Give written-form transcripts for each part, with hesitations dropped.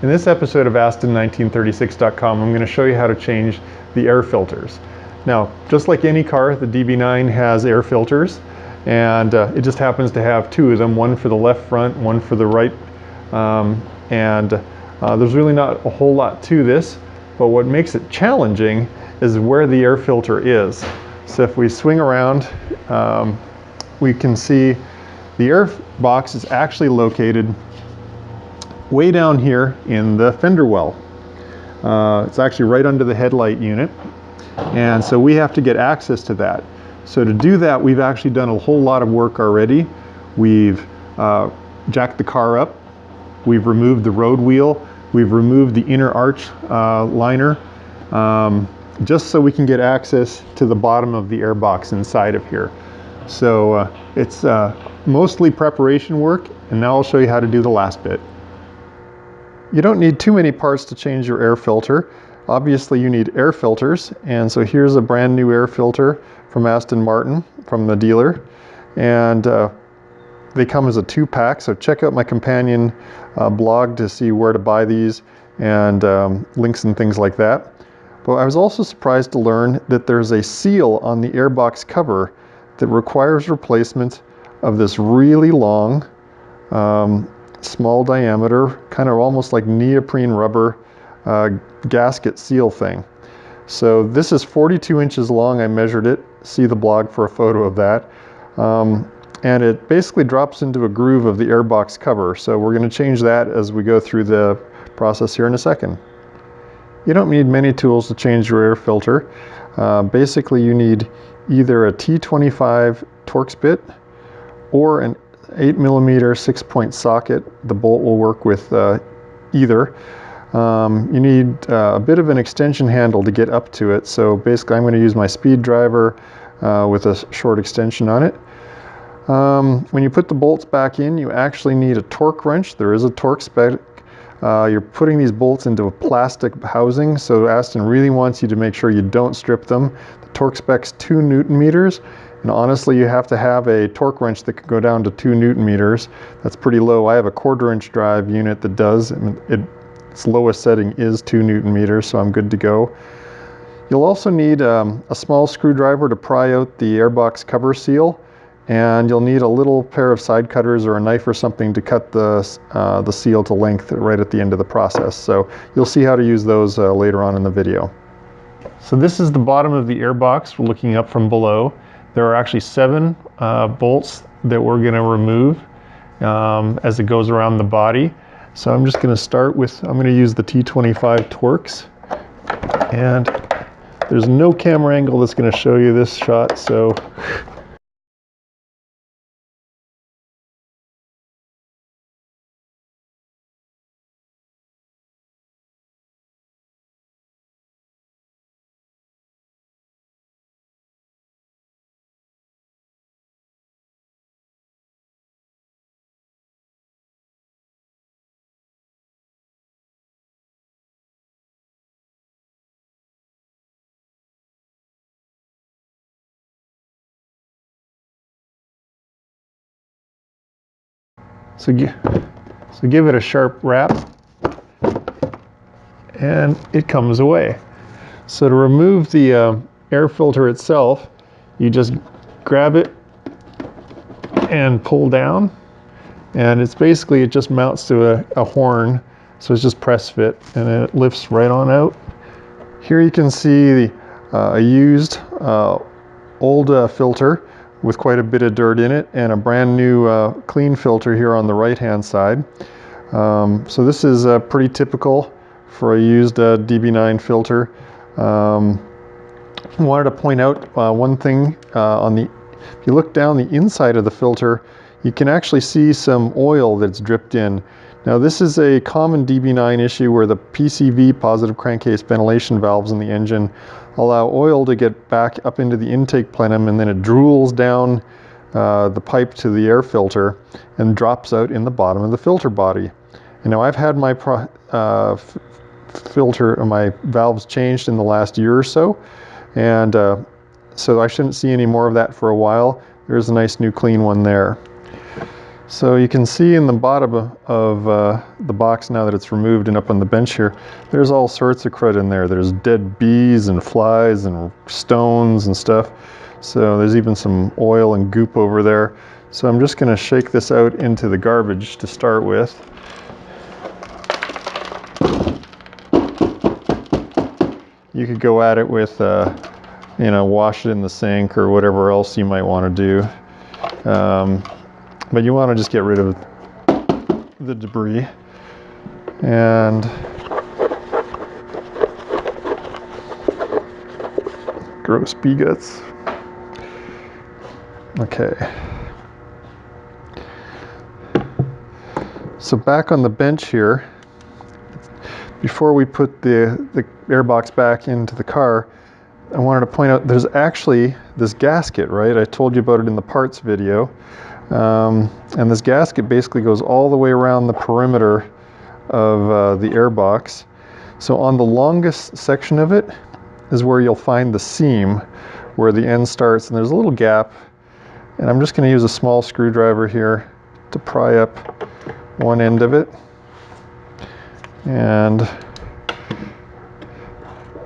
In this episode of Aston1936.com, I'm going to show you how to change the air filters. Now, just like any car, the DB9 has air filters, and it just happens to have two of them, one for the left front, one for the right. There's really not a whole lot to this, but what makes it challenging is where the air filter is. So if we swing around, we can see the air box is actually located way down here in the fender well. It's actually right under the headlight unit, and so we have to get access to that. So to do that, we've actually done a whole lot of work already. We've jacked the car up, we've removed the road wheel, we've removed the inner arch liner, just so we can get access to the bottom of the air box inside of here. So it's mostly preparation work, and now I'll show you how to do the last bit. You don't need too many parts to change your air filter. Obviously you need air filters, and so here's a brand new air filter from Aston Martin from the dealer, and they come as a 2-pack, so check out my companion blog to see where to buy these and links and things like that. But I was also surprised to learn that there's a seal on the airbox cover that requires replacement of this really long small diameter, kind of almost like neoprene rubber gasket seal thing. So this is 42 inches long. I measured it. See the blog for a photo of that. And it basically drops into a groove of the airbox cover. So we're going to change that as we go through the process here in a second. You don't need many tools to change your air filter. Basically you need either a T25 Torx bit or an 8mm 6-point socket. The bolt will work with either. You need a bit of an extension handle to get up to it. So basically I'm going to use my speed driver with a short extension on it. When you put the bolts back in, you actually need a torque wrench. There is a torque spec. You're putting these bolts into a plastic housing, so Aston really wants you to make sure you don't strip them. The torque spec's 2 Newton meters. And honestly, you have to have a torque wrench that can go down to 2 Newton meters. That's pretty low. I have a 1/4-inch drive unit that does. Its lowest setting is 2 Newton meters, so I'm good to go. You'll also need a small screwdriver to pry out the airbox cover seal, and you'll need a little pair of side cutters or a knife or something to cut the seal to length right at the end of the process. So you'll see how to use those later on in the video. So this is the bottom of the airbox. We're looking up from below. There are actually 7 bolts that we're going to remove as it goes around the body. So I'm just going to start with, I'm going to use the T25 Torx, and there's no camera angle that's going to show you this shot, so give it a sharp wrap, and it comes away. So to remove the air filter itself, you just grab it and pull down, and it's basically, it just mounts to a horn, so it's just press fit, and then it lifts right on out. Here you can see a used old filter with quite a bit of dirt in it, and a brand new clean filter here on the right hand side. So this is pretty typical for a used DB9 filter. I wanted to point out one thing. If you look down the inside of the filter, you can actually see some oil that's dripped in. Now this is a common DB9 issue where the PCV, positive crankcase ventilation valves in the engine, allow oil to get back up into the intake plenum, and then it drools down the pipe to the air filter and drops out in the bottom of the filter body. And now I've had my my valves changed in the last year or so, and so I shouldn't see any more of that for a while. There's a nice new clean one there. So you can see in the bottom of the box now that it's removed and up on the bench here, there's all sorts of crud in there. There's dead bees and flies and stones and stuff. So there's even some oil and goop over there. So I'm just going to shake this out into the garbage to start with. You could go at it with, you know, wash it in the sink or whatever else you might want to do. But you want to just get rid of the debris. And gross bee guts. Okay. So back on the bench here, before we put the airbox back into the car, I wanted to point out there's actually this gasket, right? I told you about it in the parts video. And this gasket basically goes all the way around the perimeter of the airbox. So on the longest section of it is where you'll find the seam where the end starts, and there's a little gap. And I'm just going to use a small screwdriver here to pry up one end of it. And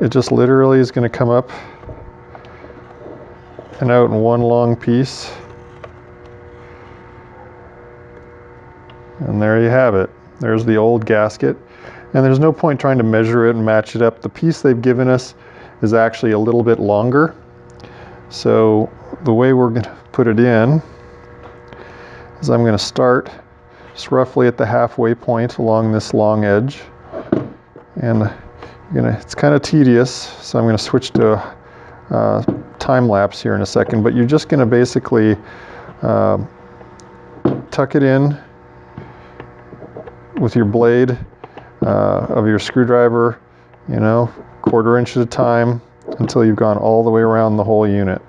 it just literally is going to come up and out in one long piece. And there you have it. There's the old gasket. And there's no point trying to measure it and match it up. The piece they've given us is actually a little bit longer. So the way we're going to put it in is I'm going to start just roughly at the halfway point along this long edge. And it's kind of tedious, so I'm going to switch to time lapse here in a second. But you're just going to basically tuck it in with your blade of your screwdriver, you know, 1/4 inch at a time until you've gone all the way around the whole unit.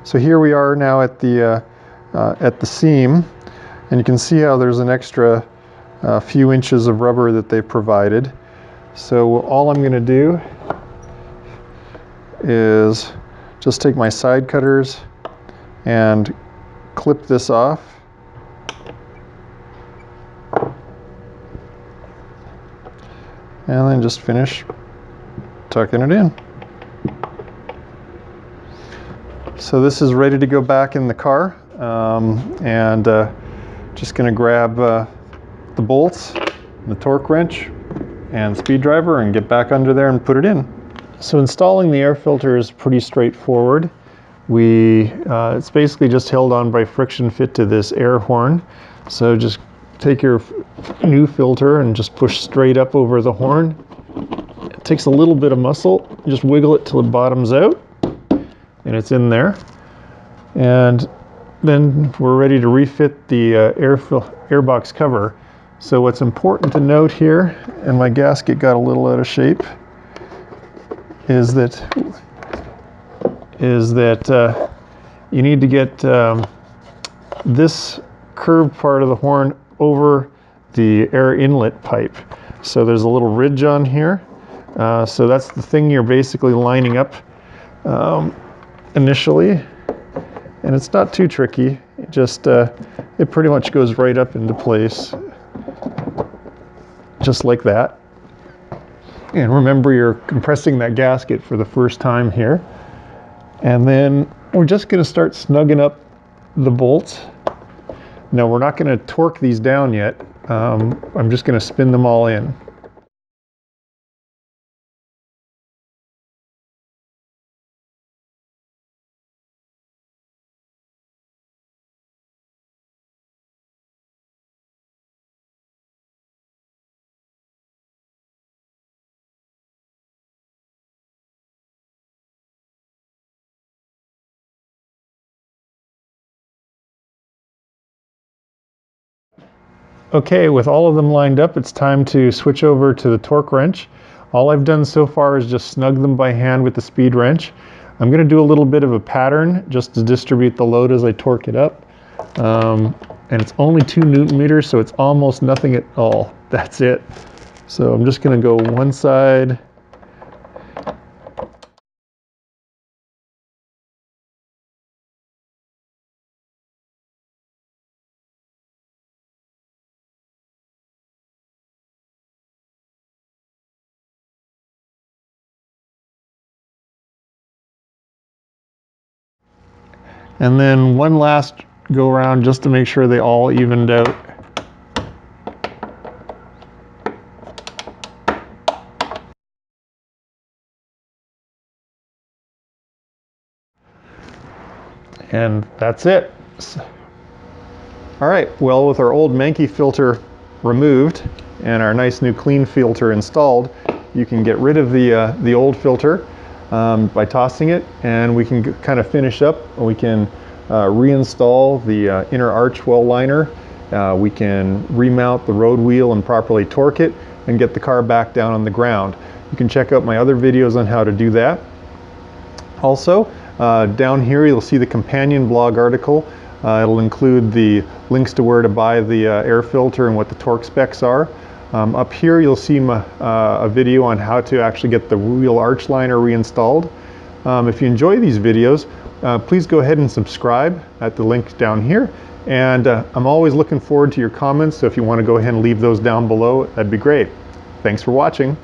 So here we are now at the seam, and you can see how there's an extra few inches of rubber that they provided. So all I'm going to do is just take my side cutters and clip this off. And then just finish tucking it in. So this is ready to go back in the car, and just going to grab the bolts, the torque wrench, and speed driver and get back under there and put it in. So installing the air filter is pretty straightforward. It's basically just held on by friction fit to this air horn. So just take your new filter and just push straight up over the horn. It takes a little bit of muscle. Just wiggle it till it bottoms out, and it's in there. And then we're ready to refit the airbox cover. So what's important to note here, and my gasket got a little out of shape, is that you need to get this curved part of the horn over the air inlet pipe. So there's a little ridge on here. So that's the thing you're basically lining up initially, and it's not too tricky. It pretty much goes right up into place. just like that. And remember, you're compressing that gasket for the first time here. And then we're just going to start snugging up the bolts. Now we're not going to torque these down yet. I'm just going to spin them all in. Okay, with all of them lined up, it's time to switch over to the torque wrench. All I've done so far is just snug them by hand with the speed wrench. I'm going to do a little bit of a pattern just to distribute the load as I torque it up. And it's only 2 Newton meters, so it's almost nothing at all. That's it. So I'm just going to go one side. And then one last go around just to make sure they all evened out. And that's it. All right, well, with our old Mankey filter removed and our nice new clean filter installed, you can get rid of the old filter by tossing it, and we can kind of finish up. We can reinstall the inner arch well liner. We can remount the road wheel and properly torque it and get the car back down on the ground. You can check out my other videos on how to do that. Also, down here you'll see the companion blog article. It'll include the links to where to buy the air filter and what the torque specs are. Up here you'll see a video on how to actually get the wheel arch liner reinstalled. If you enjoy these videos, please go ahead and subscribe at the link down here. And I'm always looking forward to your comments, so if you want to go ahead and leave those down below, that'd be great. Thanks for watching.